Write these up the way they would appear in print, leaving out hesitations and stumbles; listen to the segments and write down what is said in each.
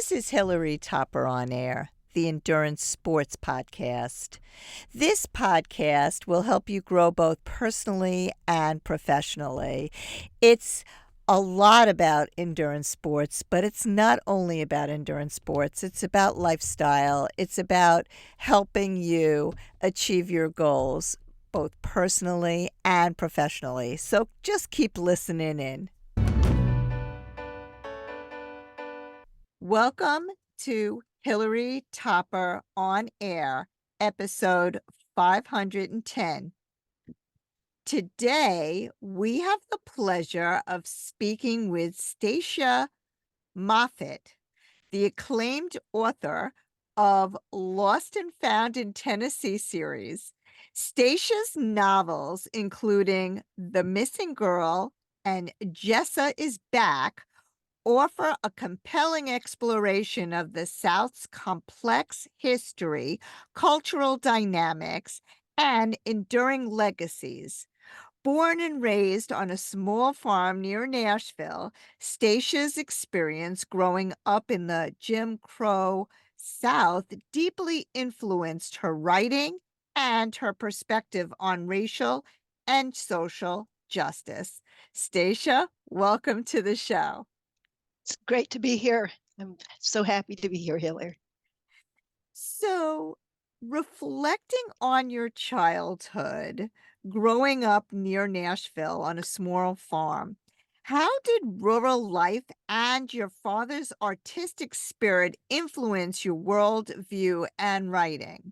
This is Hilary Topper on Air, the Endurance Sports Podcast. This podcast will help you grow both personally and professionally. It's a lot about endurance sports, but it's not only about endurance sports. It's about lifestyle. It's about helping you achieve your goals, both personally and professionally. So just keep listening in. Welcome to Hilary Topper on Air, episode 510. Today, we have the pleasure of speaking with Stacia Moffett, the acclaimed author of Lost and Found in Tennessee series. Stacia's novels, including The Missing Girl and Jessa is Back, offer a compelling exploration of the South's complex history, cultural dynamics, and enduring legacies. Born and raised on a small farm near Nashville, Stacia's experience growing up in the Jim Crow South deeply influenced her writing and her perspective on racial and social justice. Stacia, welcome to the show. It's great to be here. I'm so happy to be here, Hilary. So, reflecting on your childhood, growing up near Nashville on a small farm, how did rural life and your father's artistic spirit influence your worldview and writing?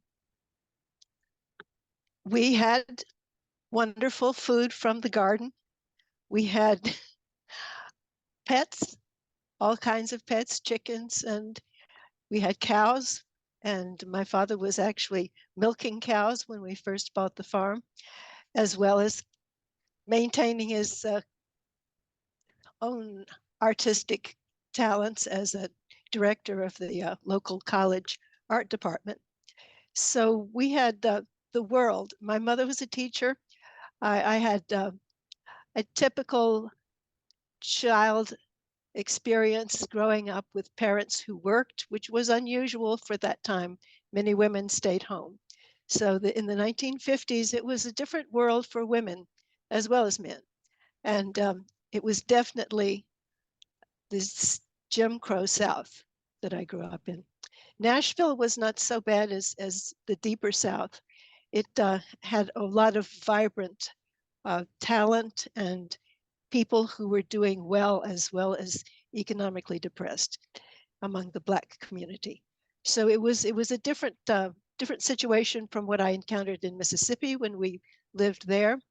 We had wonderful food from the garden. We had pets, all kinds of pets, chickens, and we had cows. And my father was actually milking cows when we first bought the farm, as well as maintaining his own artistic talents as a director of the local college art department. So we had the world. My mother was a teacher. I had a typical child experience growing up with parents who worked, which was unusual for that time. Many women stayed home. So in the 1950s, it was a different world for women as well as men. And it was definitely this Jim Crow South that I grew up in. Nashville was not so bad as the deeper South. It had a lot of vibrant talent and people who were doing well as economically depressed among the Black community. So it was a different situation from what I encountered in Mississippi when we lived there,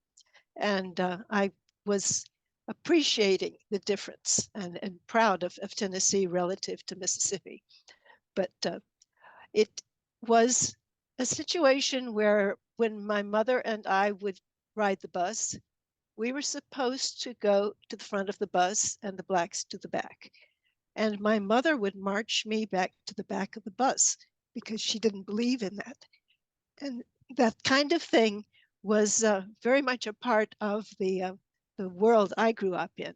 and I was appreciating the difference and proud of Tennessee relative to Mississippi. But it was a situation where when my mother and I would ride the bus, we were supposed to go to the front of the bus and the Blacks to the back. And my mother would march me back to the back of the bus because she didn't believe in that. And that kind of thing was very much a part of the world I grew up in,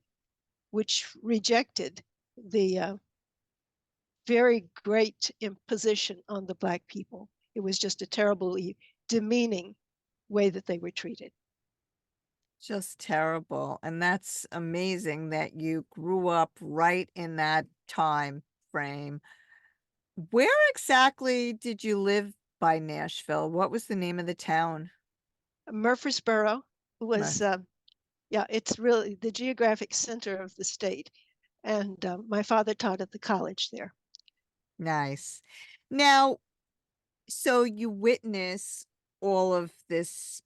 which rejected the very great imposition on the Black people. It was just a terribly demeaning way that they were treated. Just terrible. And that's amazing that you grew up right in that time frame. Where exactly did you live by Nashville? What was the name of the town? Murfreesboro Mur- was, yeah, it's really the geographic center of the state. And my father taught at the college there. Nice. Now, so you witness all of this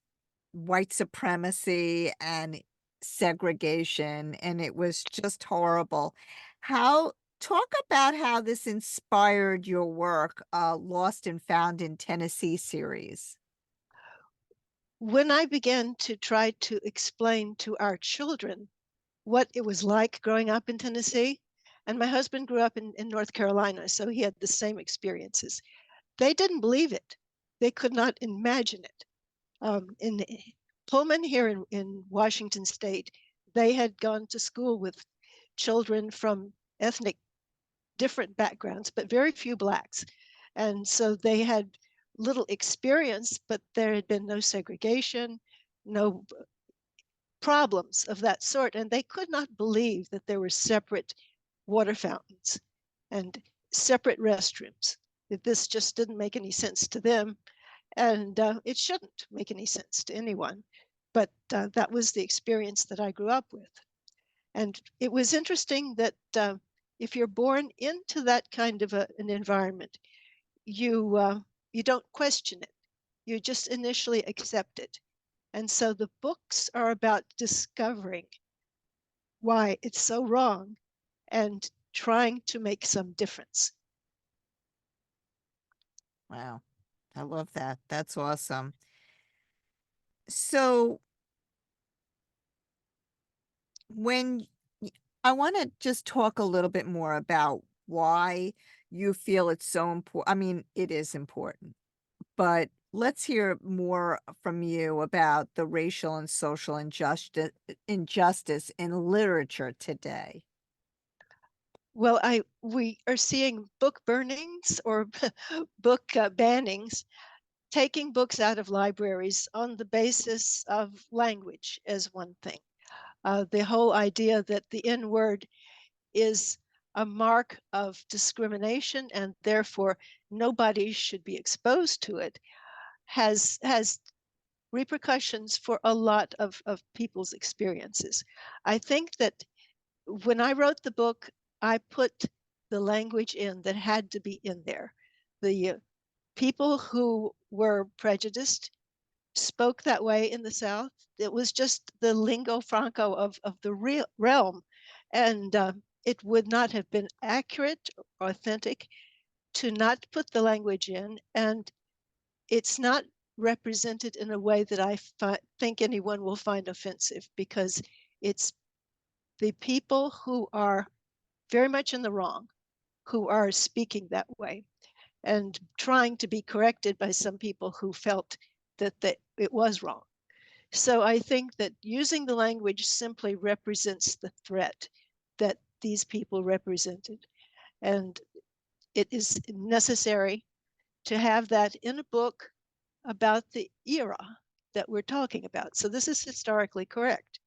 white supremacy and segregation, and it was just horrible. How talk about how this inspired your work, Lost and Found in Tennessee series. When I began to try to explain to our children what it was like growing up in Tennessee, and my husband grew up in North Carolina, so he had the same experiences. They didn't believe it. They could not imagine it. In Pullman here in Washington State, they had gone to school with children from ethnic different backgrounds, but very few blacks. And so they had little experience, but there had been no segregation, no problems of that sort. And they could not believe that there were separate water fountains and separate restrooms. This just didn't make any sense to them. And it shouldn't make any sense to anyone. But that was the experience that I grew up with. And it was interesting that if you're born into that kind of an environment, you don't question it. You just initially accept it. And so the books are about discovering why it's so wrong and trying to make some difference. Wow. I love that. That's awesome. So when I want to just talk a little bit more about why you feel it's so important. I mean, it is important, but let's hear more from you about the racial and social injustice in literature today. Well, we are seeing book burnings or book bannings, taking books out of libraries on the basis of language as one thing. The whole idea that the N word is a mark of discrimination and therefore nobody should be exposed to it has repercussions for a lot of people's experiences. I think that when I wrote the book, I put the language in that had to be in there. The people who were prejudiced spoke that way in the South. It was just the lingo franco of the real realm. And it would not have been accurate, authentic to not put the language in. And it's not represented in a way that I think anyone will find offensive, because it's the people who are very much in the wrong who are speaking that way and trying to be corrected by some people who felt that it was wrong. So I think that using the language simply represents the threat that these people represented. And it is necessary to have that in a book about the era that we're talking about. So this is historically correct.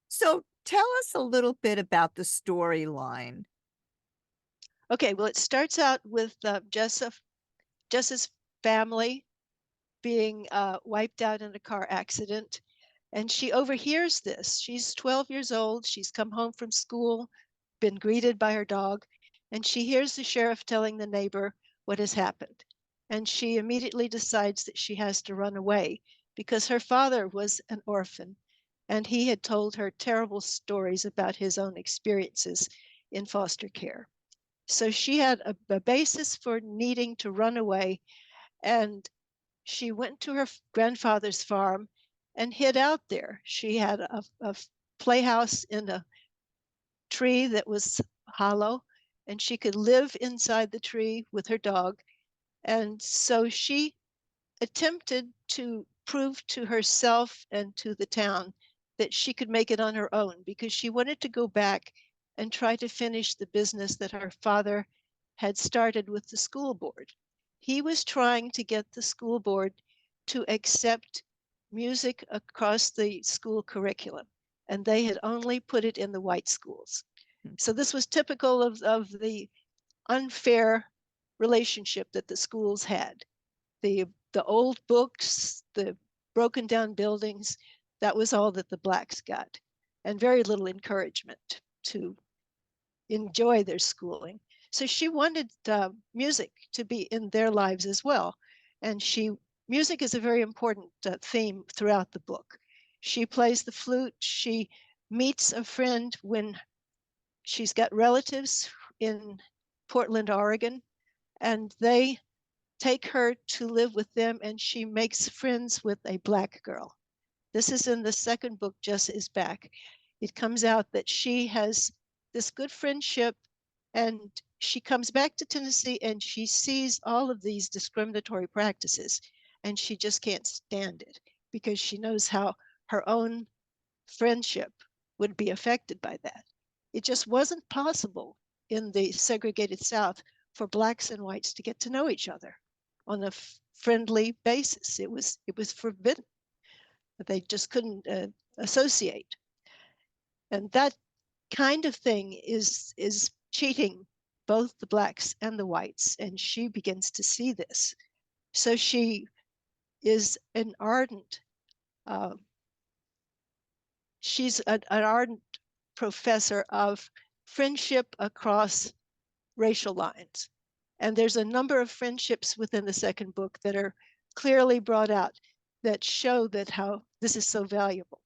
So tell us a little bit about the storyline. Okay, well, it starts out with Jessa's family being wiped out in a car accident. And she overhears this. She's 12 years old. She's come home from school, been greeted by her dog, and she hears the sheriff telling the neighbor what has happened. And she immediately decides that she has to run away because her father was an orphan and he had told her terrible stories about his own experiences in foster care. So she had a basis for needing to run away, and she went to her grandfather's farm and hid out there. She had a playhouse in a tree that was hollow, and she could live inside the tree with her dog. And so she attempted to prove to herself and to the town that she could make it on her own, because she wanted to go back and try to finish the business that her father had started with the school board. He was trying to get the school board to accept music across the school curriculum, and they had only put it in the white schools. So this was typical of the unfair relationship that the schools had. The old books, the broken down buildings, that was all that the blacks got, and very little encouragement to enjoy their schooling. So she wanted music to be in their lives as well. And music is a very important theme throughout the book. She plays the flute. She meets a friend when she's got relatives in Portland, Oregon, and they take her to live with them, and she makes friends with a black girl. This is in the second book, Jessa is Back. It comes out that she has this good friendship, and she comes back to Tennessee and she sees all of these discriminatory practices, and she just can't stand it because she knows how her own friendship would be affected by that. It just wasn't possible in the segregated South for blacks and whites to get to know each other on a friendly basis. It was forbidden. They just couldn't associate, and that kind of thing is cheating both the blacks and the whites. And she begins to see this, so she is an ardent uh, she's an ardent professor of friendship across racial lines. And there's a number of friendships within the second book that are clearly brought out that show that how this is so valuable.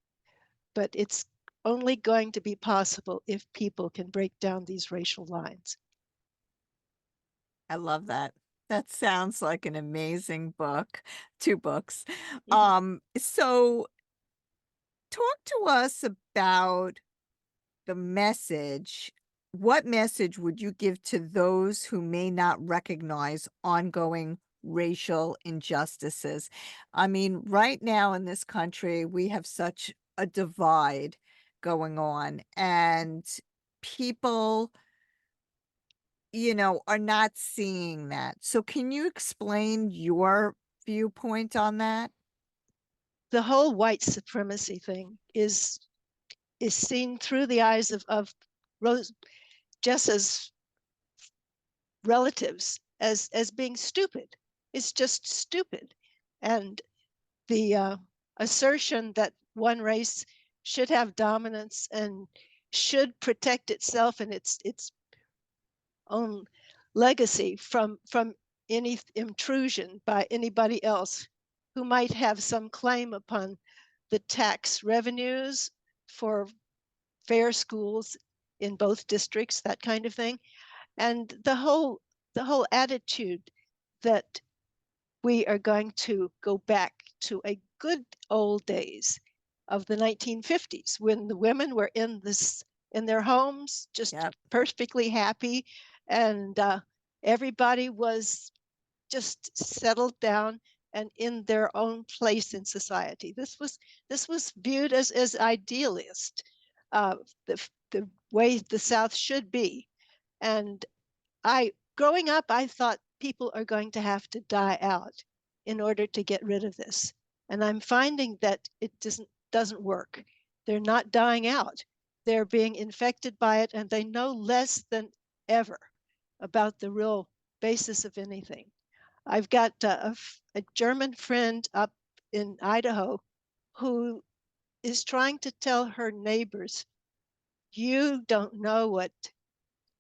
But it's only going to be possible if people can break down these racial lines. I love that. That sounds like an amazing book. 2 books. Mhm. So talk to us about the message. What message would you give to those who may not recognize ongoing racial injustices? I mean, right now in this country, we have such a divide going on, and people, are not seeing that. So, can you explain your viewpoint on that? The whole white supremacy thing is seen through the eyes of Rose Jessa's relatives as being stupid. It's just stupid. And the assertion that one race should have dominance and should protect itself and its own legacy from any intrusion by anybody else who might have some claim upon the tax revenues for fair schools in both districts, that kind of thing. And the whole attitude that we are going to go back to a good old days of the 1950s when the women were in their homes just Yep. perfectly happy, and everybody was just settled down and in their own place in society. This was viewed as idealist, uh, the way the South should be. And I growing up, I thought people are going to have to die out in order to get rid of this. And I'm finding that it doesn't work. They're not dying out. They're being infected by it, and they know less than ever about the real basis of anything. I've got a German friend up in Idaho who is trying to tell her neighbors, you don't know what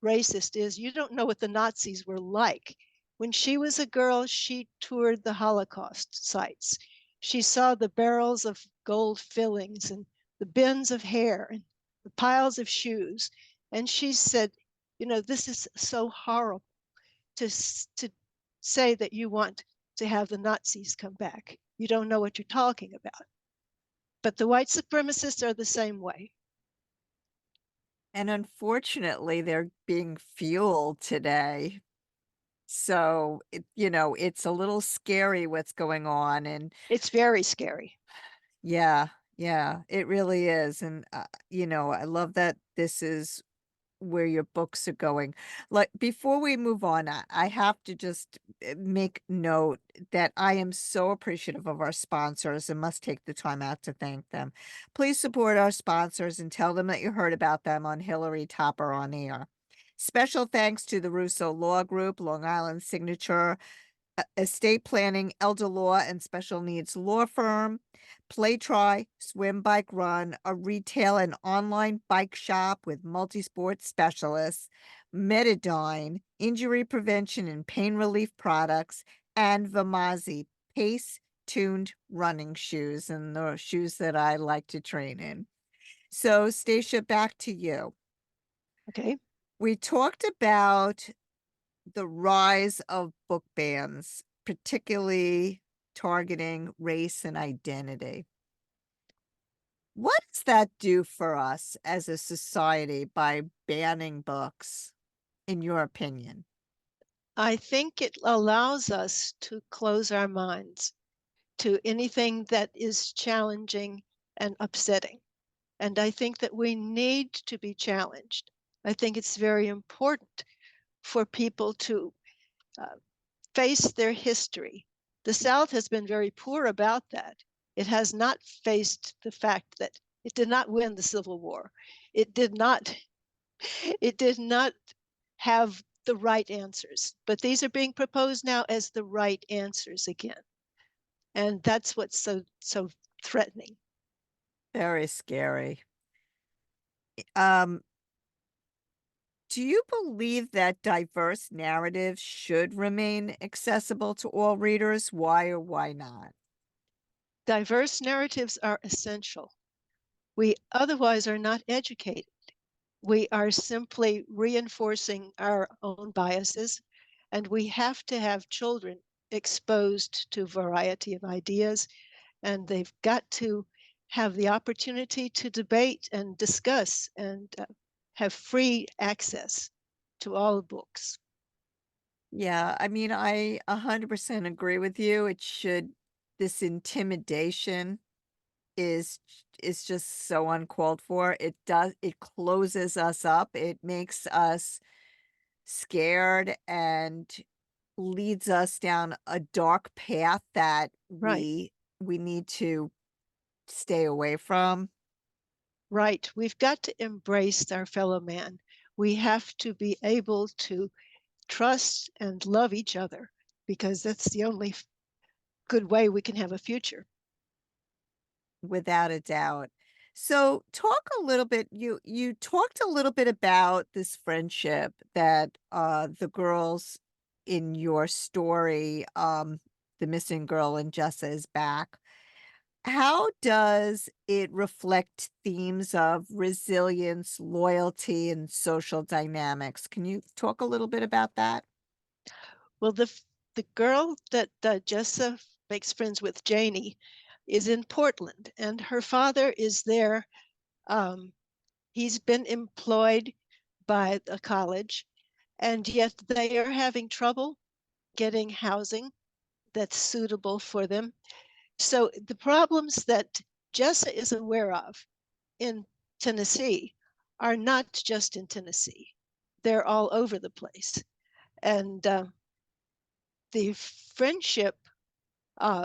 racist is. You don't know what the Nazis were like. When she was a girl, she toured the Holocaust sites. She saw the barrels of gold fillings and the bins of hair and the piles of shoes. And she said, this is so horrible to, to say that you want to have the Nazis come back. You don't know what you're talking about. But the white supremacists are the same way. And unfortunately, they're being fueled today. So, it's a little scary what's going on, and It's very scary. yeah, yeah, it really is, and, I love that this is where your books are going. Like, before we move on, I have to just make note that I am so appreciative of our sponsors and must take the time out to thank them. Please support our sponsors and tell them that you heard about them on Hilary Topper on Air. Special thanks to the Russo Law Group, Long Island Signature, estate planning, elder law, and special needs law firm, Play Try, Swim Bike Run, a retail and online bike shop with multi-sport specialists, Metadine, injury prevention and pain relief products, and Vamazi, pace-tuned running shoes, and the shoes that I like to train in. So, Stacia, back to you. Okay. We talked about the rise of book bans, particularly targeting race and identity. What does that do for us as a society by banning books, in your opinion? I think it allows us to close our minds to anything that is challenging and upsetting. And I think that we need to be challenged. I think it's very important for people to uh, face their history. The South has been very poor about that. It has not faced the fact that it did not win the Civil War. It did not it did not have the right answers. But these are being proposed now as the right answers again. And that's what's so threatening. Very scary. Um, do you believe that diverse narratives should remain accessible to all readers? Why or why not? Diverse narratives are essential. We otherwise are not educated. We are simply reinforcing our own biases, and we have to have children exposed to a variety of ideas, and they've got to have the opportunity to debate and discuss and have free access to all books. Yeah, I mean, I 100% agree with you. It should this intimidation is is just so uncalled for. It closes us up. It makes us scared and leads us down a dark path that Right, we need to stay away from. right. We've got to embrace our fellow man. We have to be able to trust and love each other because that's the only good way we can have a future. Without a doubt. So talk a little bit you talked a little bit about this friendship that, the girls in your story, The Missing Girl and Jessa is back. How does it reflect themes of resilience, loyalty, and social dynamics? Can you talk a little bit about that? Well, the girl that Jessa makes friends with, Janie, is in Portland, and her father is there. Um, he's been employed by the college, and yet they are having trouble getting housing that's suitable for them. So the problems that Jessa is aware of in Tennessee are not just in Tennessee; they're all over the place, and the friendship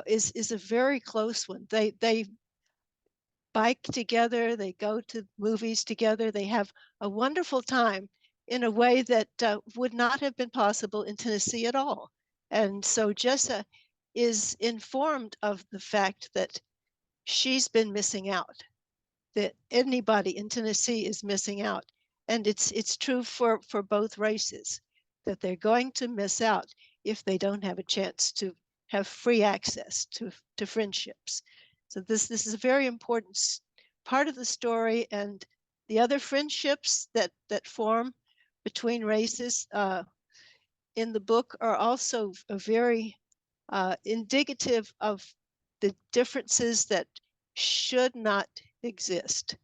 is a very close one. They bike together, they go to movies together, they have a wonderful time in a way that would not have been possible in Tennessee at all. And so Jessa is informed of the fact that she's been missing out, that anybody in Tennessee is missing out. And it's true for both races, that they're going to miss out if they don't have a chance to have free access to friendships. So this is a very important part of the story, and the other friendships that form between races in the book are also a very indicative of the differences that should not exist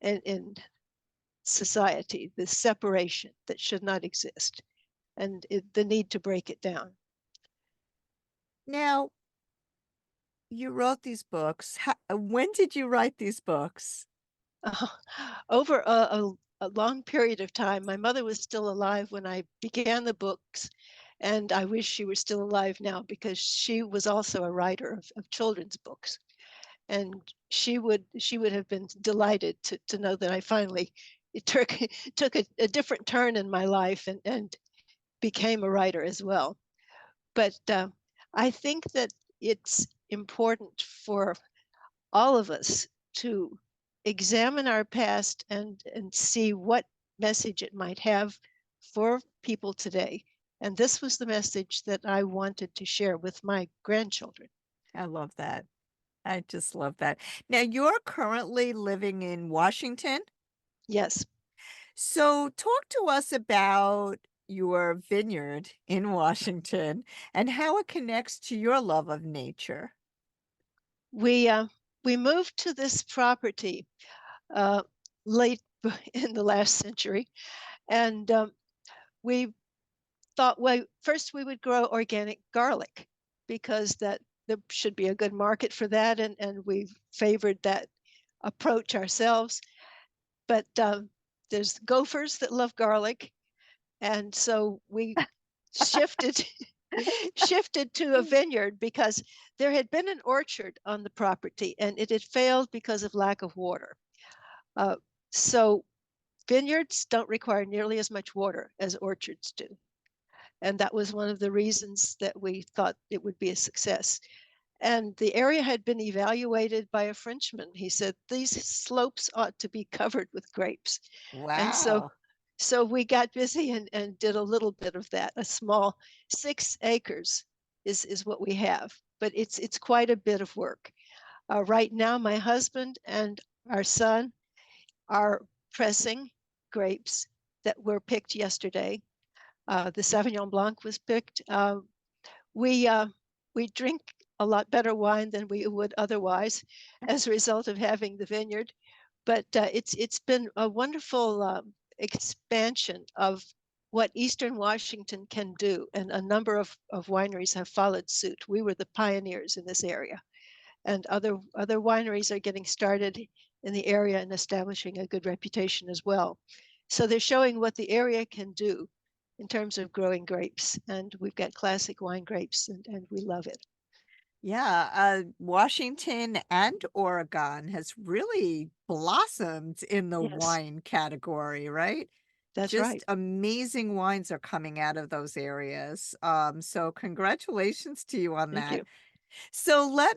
in society, the separation that should not exist, and the need to break it down. Now, you wrote these books. When did you write these books? Uh, over a long period of time, my mother was still alive when I began the books, and I wish she were still alive now because she was also a writer of children's books. And she would have been delighted to know that I finally it took took a different turn in my life and became a writer as well. But I think that it's important for all of us to examine our past and see what message it might have for people today. And this was the message that I wanted to share with my grandchildren. I love that. I just love that. Now, you're currently living in Washington. Yes, So, talk to us about your vineyard in Washington and how it connects to your love of nature. we uh, we moved to this property uh, late in the last century, and we thought, well, first we would grow organic garlic because that there should be a good market for that, and we favored that approach ourselves. But There's gophers that love garlic, and so we shifted shifted to a vineyard because there had been an orchard on the property and it had failed because of lack of water. Uh, so vineyards don't require nearly as much water as orchards do. And that was one of the reasons that we thought it would be a success. And the area had been evaluated by a Frenchman. He said these slopes ought to be covered with grapes. And Wow. so we got busy and did a little bit of that. A small 6 acres is what we have, but it's quite a bit of work. Right now, my husband and our son are pressing grapes that were picked yesterday. The Sauvignon Blanc was picked. We we drink a lot better wine than we would otherwise as a result of having the vineyard. But it's been a wonderful expansion of what Eastern Washington can do, and a number of wineries have followed suit. We were the pioneers in this area, and other wineries are getting started in the area and establishing a good reputation as well. So they're showing what the area can do in terms of growing grapes, and we've got classic wine grapes, and we love it. Yeah, Washington and Oregon has really blossomed in the Yes, wine category, right? that's Just right. amazing wines are coming out of those areas. So congratulations to you on Thank that. you. So let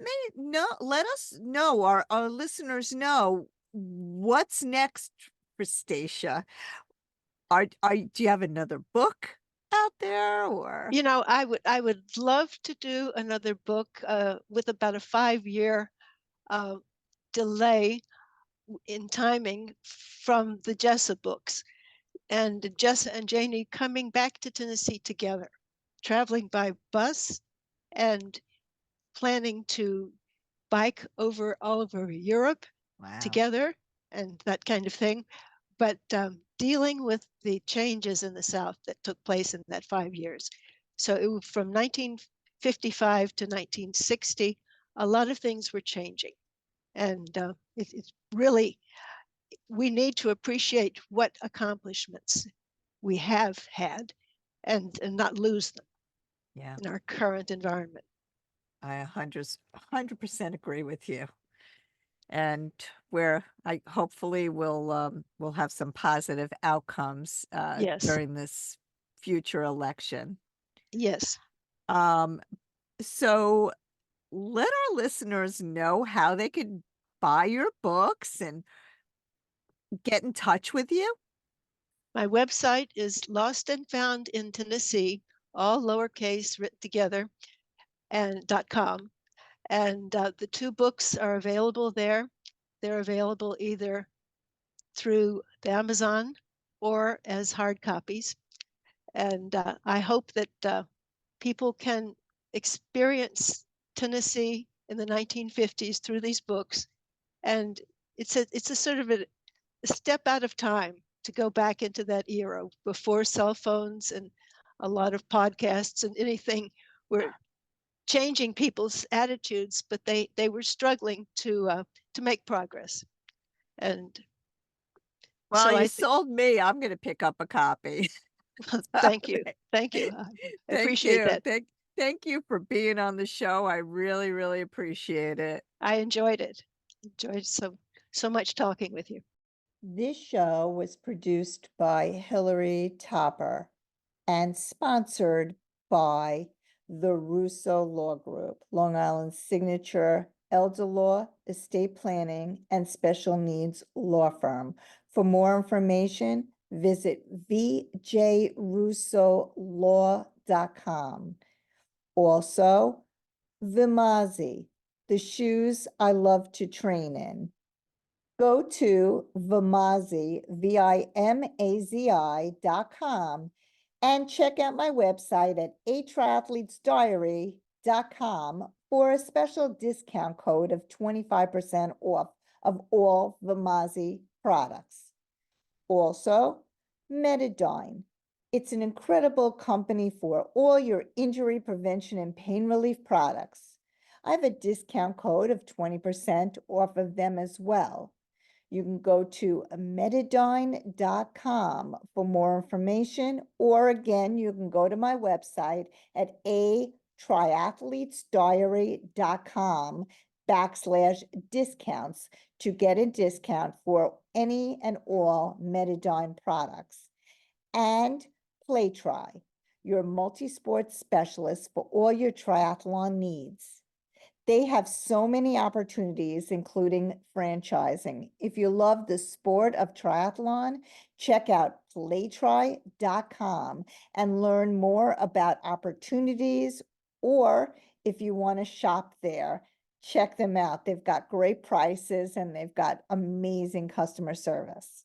us know, our listeners know what's next for Stacia. Do you have another book out there or? I would love to do another book with about a 5 year uh, delay in timing from the Jessa books, and Jessa and Janie coming back to Tennessee together, traveling by bus and planning to bike over all over Europe Wow. together and that kind of thing. But dealing with the changes in the South that took place in that 5 years. So from 1955 to 1960, a lot of things were changing. And it's really, we need to appreciate what accomplishments we have had, and not lose them Yeah, in our current environment. I 100% agree with you. And where I hopefully will have some positive outcomes Yes, during this future election. yes. Um, so let our listeners know how they could buy your books and get in touch with you. My website is Lost and Found in Tennessee, all lowercase written together, and .com. And the two books are available there. They're available either through the Amazon or as hard copies. And I hope that people can experience Tennessee in the 1950s through these books. And it's a sort of a step out of time to go back into that era before cell phones and a lot of podcasts and anything were changing people's attitudes, but they were struggling to make progress. And Well, so you I think, sold me. I'm going to pick up a copy. All thank you, right. thank you. I Thank appreciate you. that. Thank you for being on the show. I really appreciate it. I enjoyed it. Enjoyed so much talking with you. This show was produced by Hilary Topper and sponsored by the Russo Law Group, Long Island's signature elder law, estate planning, and special needs law firm. For more information, visit vjrussolaw.com. Also, Vimazi, the shoes I love to train in. Go to Vimazi, VIMAZI.com, and check out my website at atriathletesdiary.com for a special discount code of 25% off of all Vimazi products. Also, Metadyne. It's an incredible company for all your injury prevention and pain relief products. I have a discount code of 20% off of them as well. You can go to metadine.com for more information, or again, you can go to my website at atriathletesdiary.com/discounts to get a discount for any and all Metadine products. And PlayTry, your multi-sport specialist for all your triathlon needs. They have so many opportunities, including franchising. If you love the sport of triathlon, check out playtry.com and learn more about opportunities, or if you want to shop there, check them out. They've got great prices and they've got amazing customer service.